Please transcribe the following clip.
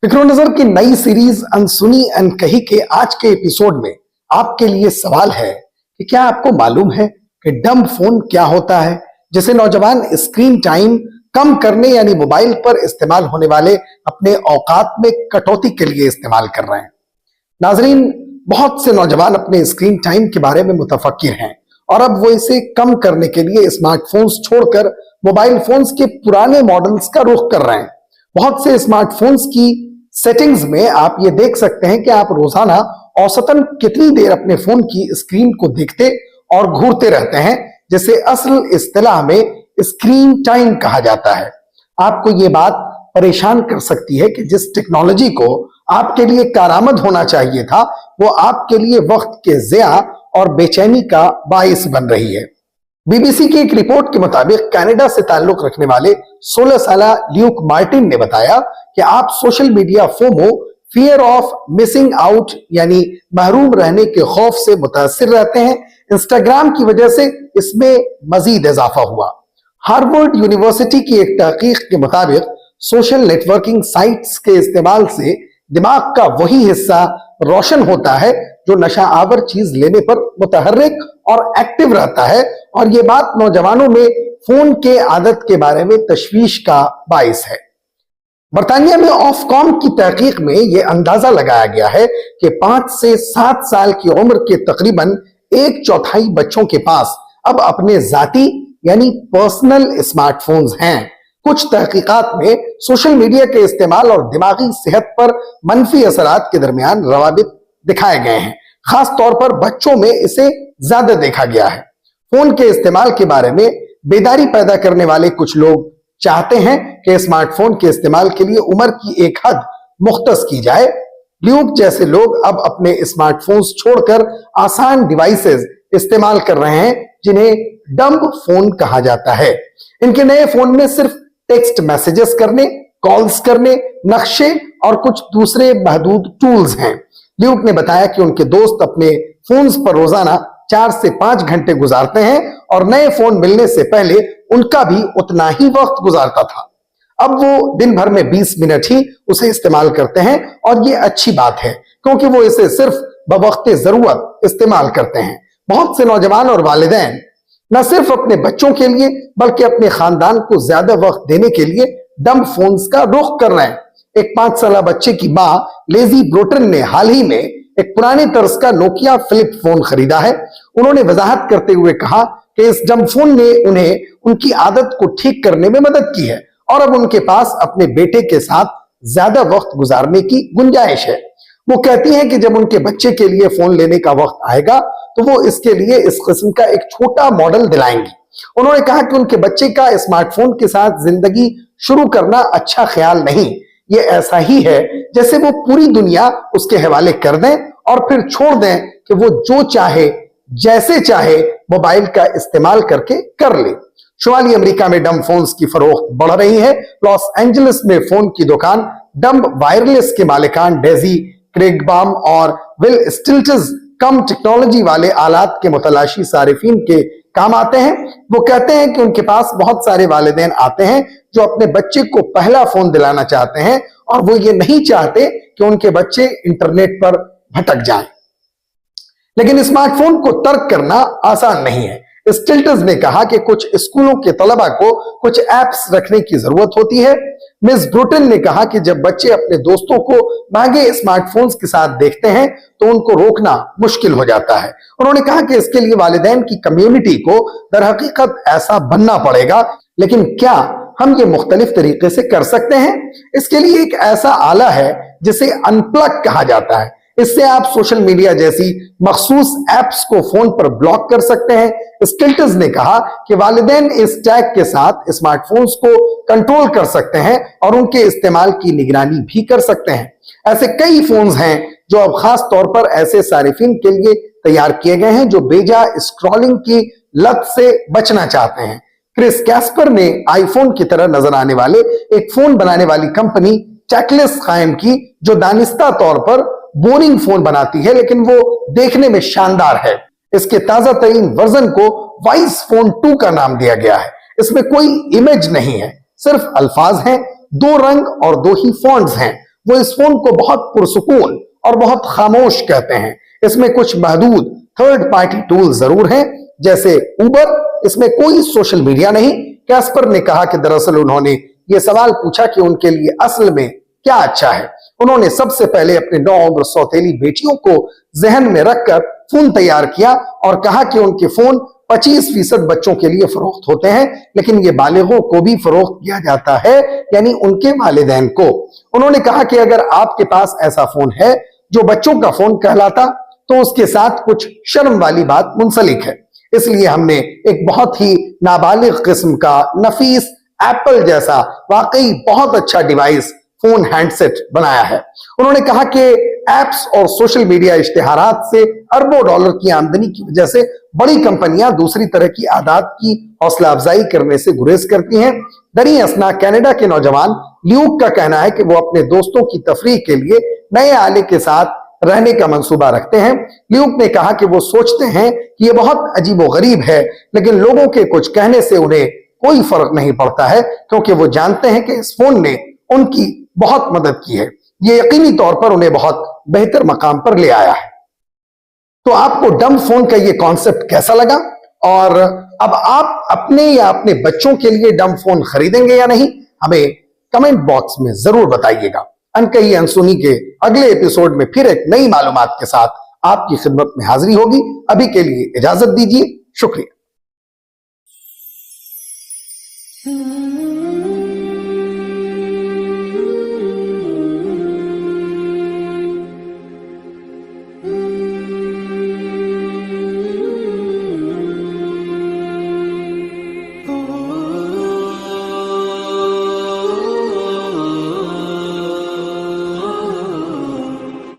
फिक्रो नजर की नई सीरीज अनसुनी अनकही के आज के एपिसोड में आपके लिए सवाल है कि क्या आपको मालूम है कि डम्ब फोन क्या होता है, जिसे नौजवान स्क्रीन टाइम कम करने यानी मोबाइल पर इस्तेमाल होने वाले अपने औकात में कटौती के लिए इस्तेमाल कर रहे हैं। नाजरीन, बहुत से नौजवान अपने स्क्रीन टाइम के बारे में मुतफक्किर हैं और अब वो इसे कम करने के लिए स्मार्टफोन्स छोड़कर मोबाइल फोन्स के पुराने मॉडल्स का रुख कर रहे हैं। बहुत से स्मार्टफोन्स की सेटिंग्स में आप ये देख सकते हैं कि आप रोजाना औसतन कितनी देर अपने फोन की स्क्रीन को देखते और घूरते रहते हैं, जिसे असल इस्तिलाह में स्क्रीन टाइम कहा जाता है। आपको ये बात परेशान कर सकती है कि जिस टेक्नोलॉजी को आपके लिए कारआमद होना चाहिए था, वो आपके लिए वक्त के ज़िया और बेचैनी का बाइस बन रही है। बीबीसी की एक रिपोर्ट के मुताबिक कनाडा से ताल्लुक रखने वाले 16 साला ल्यूक मार्टिन ने बताया कि आप social media FOMO, fear of missing out यानी महरूम रहने के खौफ से मुतासिर रहते हैं। इंस्टाग्राम की वजह से इसमें मजीद इजाफा हुआ। हार्वर्ड यूनिवर्सिटी की एक तहकीक के मुताबिक सोशल नेटवर्किंग साइट्स के इस्तेमाल से दिमाग का वही हिस्सा रोशन होता है जो नशा आवर चीज लेने पर मुतहर्रिक और एक्टिव रहता है, और ये बात नौजवानों में फोन के आदत के बारे में तशवीश का बाइस है। बर्तानिया में ऑफकॉम की तहकीक में यह अंदाजा लगाया गया है कि 5 से 7 साल की उम्र के तकरीबन 1/4 बच्चों के पास अब अपने जाती यानी पर्सनल स्मार्टफोन्स हैं। कुछ तहकीकात में सोशल मीडिया के इस्तेमाल और दिमागी सेहत पर मनफी असरात के दरमियान रवाबित दिखाए गए हैं। खास तौर पर बच्चों में इसे ज्यादा देखा गया है। फोन के इस्तेमाल के बारे में बेदारी पैदा करने वाले कुछ लोग चाहते हैं कि स्मार्टफोन के इस्तेमाल के लिए उम्र की एक हद मुख्तस की जाए। ल्यूक जैसे लोग अब अपने स्मार्टफोन्स छोड़कर आसान डिवाइसेस इस्तेमाल कर रहे हैं, जिन्हें डम्ब फोन कहा जाता है। इनके नए फोन में सिर्फ टेक्स्ट मैसेजेस करने, कॉल्स करने, नक्शे और कुछ दूसरे महदूद टूल्स हैं। ल्यूक ने बताया कि उनके दोस्त अपने फोन्स पर रोजाना 4 से 5 घंटे गुजारते हैं और नए फोन मिलने से पहले उनका भी उतना ही वक्त गुजारता था। अब वो दिन भर में 20 मिनट ही उसे इस्तेमाल करते हैं, और ये अच्छी बात है क्योंकि वो इसे सिर्फ बवक्ते जरूरत इस्तेमाल करते हैं। बहुत से नौजवान और वालिदैन न सिर्फ अपने बच्चों के लिए बल्कि अपने खानदान को ज्यादा वक्त देने के लिए डम्ब फोन्स का रुख कर रहे हैं। एक 5 साला बच्चे की मां लेजी ब्रोटन ने हाल ही में एक पुराने तर्ज का नोकिया फ्लिप फोन खरीदा है। उन्होंने वजाहत करते हुए कहा कि इस डम्ब फोन ने उन्हें उनकी आदत को ठीक करने में मदद की है और अब उनके पास अपने बेटे के साथ ज्यादा वक्त गुजारने की गुंजाइश है। वो कहती हैं कि जब उनके बच्चे के लिए फोन लेने का वक्त आएगा तो वो इसके लिए इस किस्म का एक छोटा मॉडल दिलाएंगी। उन्होंने कहा कि उनके बच्चे का स्मार्टफोन के साथ जिंदगी शुरू करना अच्छा ख्याल नहीं। ये ऐसा ही है जैसे वो पूरी दुनिया उसके हवाले कर दें और फिर छोड़ दें कि वो जो चाहे जैसे चाहे मोबाइल का इस्तेमाल करके कर ले। शुमाली अमेरिका में डम्ब फोन्स की फरोख्त बढ़ रही है। लॉस एंजलिस में फोन की दुकान डम्ब वायरलेस के मालिकान डेजी क्रेगबाम और विल स्टिल्टज कम टेक्नोलॉजी वाले आलात के मुतलाशी सारिफीन के काम आते हैं। वो कहते हैं कि उनके पास बहुत सारे वालिदैन आते हैं जो अपने बच्चे को पहला फोन दिलाना चाहते हैं और वो ये नहीं चाहते कि उनके बच्चे इंटरनेट पर भटक जाएं। लेकिन स्मार्टफोन को तर्क करना आसान नहीं है। स्टिल्टज ने कहा कि कुछ स्कूलों के तलबा को कुछ एप्स रखने की जरूरत होती है। मिस ब्रुटन ने कहा कि जब बच्चे अपने दोस्तों को महंगे स्मार्टफोन्स के साथ देखते हैं तो उनको रोकना मुश्किल हो जाता है। उन्होंने कहा कि इसके लिए वालिदैन की कम्युनिटी को दरहकीकत ऐसा बनना पड़ेगा, लेकिन क्या हम ये मुख्तलिफ तरीके से कर सकते हैं? इसके लिए एक ऐसा आला है जिसे अनप्लग कहा जाता है। इससे आप सोशल मीडिया जैसी मखसूस एप्स को फोन पर ब्लॉक कर सकते हैं। स्टिल्टज ने कहा कि वालिदैन इस टैग के साथ स्मार्टफोन्स को कंट्रोल कर सकते हैं और उनके इस्तेमाल की निगरानी भी कर सकते हैं। ऐसे कई फोन्स हैं जो अब खास तौर पर ऐसे सारिफिन के लिए तैयार किए गए हैं जो बेजा स्क्रॉलिंग की लत से बचना चाहते हैं। क्रिस कैस्पर ने आईफोन की तरह नजर आने वाले एक फोन बनाने वाली कंपनी चेकलिस्ट कायम की, जो दानिस्ता तौर पर बोरिंग फोन बनाती है लेकिन वो देखने में शानदार है। इसके ताजा तरीन वर्जन को वाइस फोन 2 का नाम दिया गया है। इसमें कोई इमेज नहीं है, सिर्फ अल्फाज हैं, 2 रंग और 2 ही फॉन्ट्स हैं। وہ इस फोन को बहुत पुरसुकून और बहुत खामोश कहते हैं। इसमें कुछ महदूद थर्ड पार्टी टूल जरूर हैं, जैसे उबर। इसमें कोई सोशल मीडिया नहीं। कैस्पर ने कहा कि दरअसल उन्होंने ये सवाल पूछा कि उनके लिए असल में क्या अच्छा है। उन्होंने सबसे पहले अपने 9 उम्र सौतेली बेटियों को जहन में रखकर फोन तैयार किया और कहा कि उनके फोन 25% बच्चों के लिए फरोख्त होते हैं, लेकिन ये बालिगों को भी फरोख्त किया जाता है, यानी उनके वालिदैन को। उन्होंने कहा कि अगर आपके पास ऐसा फोन है जो बच्चों का फोन कहलाता, तो उसके साथ कुछ शर्म वाली बात मुंसलिक है। इसलिए हमने एक बहुत ही नाबालिग किस्म का नफीस एप्पल जैसा वाकई बहुत अच्छा डिवाइस फोन हैंडसेट बनाया है। उन्होंने कहा कि एप्स और सोशल मीडिया इश्तिहारात से अरबों डॉलर की आमदनी की वजह से बड़ी कंपनियां दूसरी तरह की आदात की हौसला अफजाई करने से गुरेज करती हैं। दरी असना कनाडा के नौजवान ल्यूक का कहना है कि वो अपने दोस्तों की तफरीह के लिए नए आले के साथ रहने का मंसूबा रखते हैं। ल्यूक ने कहा कि वो सोचते हैं कि ये बहुत अजीबोगरीब है, लेकिन लोगों के कुछ कहने से उन्हें कोई फर्क नहीं पड़ता है, क्योंकि वो जानते हैं कि इस फोन ने उनकी बहुत मदद की है। ये यकीनी तौर पर उन्हें बहुत बेहतर मकाम पर ले आया है। तो आपको डम फोन का ये कॉन्सेप्ट कैसा लगा, और अब आप अपने या अपने बच्चों के लिए डम फोन खरीदेंगे या नहीं, हमें कमेंट बॉक्स में जरूर बताइएगा। अनकही अनसुनी के अगले एपिसोड में फिर एक नई मालूमात के साथ आपकी खिदमत में हाजिरी होगी। अभी के लिए इजाजत दीजिए। शुक्रिया।